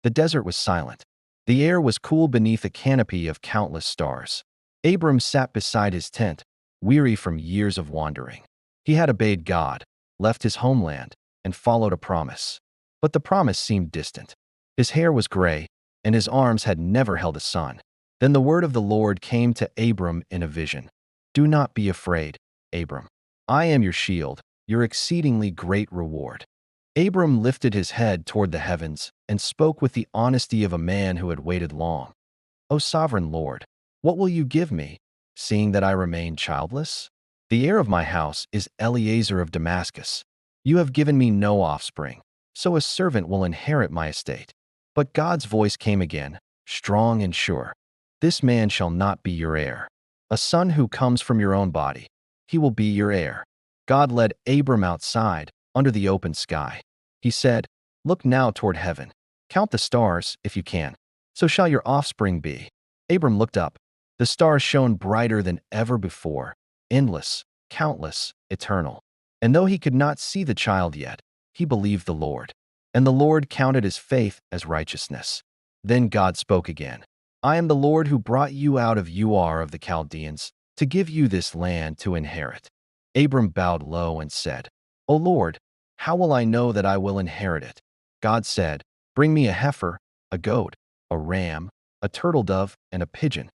The desert was silent. The air was cool beneath a canopy of countless stars. Abram sat beside his tent, weary from years of wandering. He had obeyed God, left his homeland, and followed a promise. But the promise seemed distant. His hair was gray, and his arms had never held a son. Then the word of the Lord came to Abram in a vision. "Do not be afraid, Abram. I am your shield, your exceedingly great reward." Abram lifted his head toward the heavens and spoke with the honesty of a man who had waited long. "O sovereign Lord, what will you give me, seeing that I remain childless? The heir of my house is Eliezer of Damascus. You have given me no offspring, so a servant will inherit my estate." But God's voice came again, strong and sure. "This man shall not be your heir. A son who comes from your own body, he will be your heir." God led Abram outside, under the open sky. He said, "Look now toward heaven. Count the stars, if you can. So shall your offspring be." Abram looked up. The stars shone brighter than ever before, endless, countless, eternal. And though he could not see the child yet, he believed the Lord. And the Lord counted his faith as righteousness. Then God spoke again. "I am the Lord who brought you out of Ur of the Chaldeans to give you this land to inherit." Abram bowed low and said, "O Lord, how will I know that I will inherit it?" God said, "Bring me a heifer, a goat, a ram, a turtle dove, and a pigeon."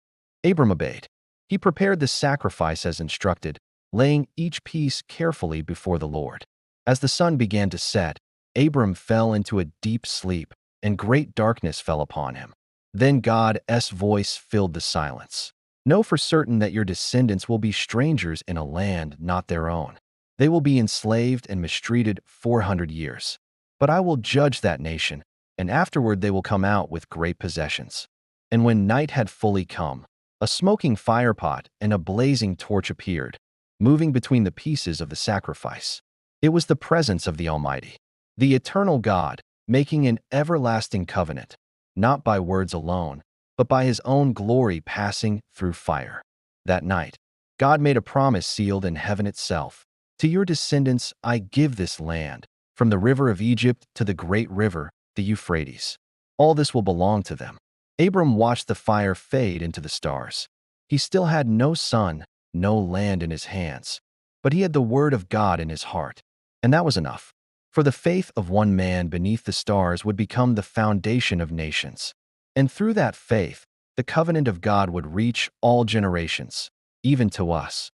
Abram obeyed. He prepared the sacrifice as instructed, laying each piece carefully before the Lord. As the sun began to set, Abram fell into a deep sleep, and great darkness fell upon him. Then God's voice filled the silence. "Know for certain that your descendants will be strangers in a land not their own. They will be enslaved and mistreated 400 years. But I will judge that nation, and afterward they will come out with great possessions." And when night had fully come, a smoking firepot and a blazing torch appeared, moving between the pieces of the sacrifice. It was the presence of the Almighty, the eternal God, making an everlasting covenant, not by words alone, but by his own glory passing through fire. That night, God made a promise sealed in heaven itself. "To your descendants I give this land, from the river of Egypt to the great river, the Euphrates. All this will belong to them." Abram watched the fire fade into the stars. He still had no son, no land in his hands, but he had the word of God in his heart, and that was enough. For the faith of one man beneath the stars would become the foundation of nations. And through that faith, the covenant of God would reach all generations, even to us.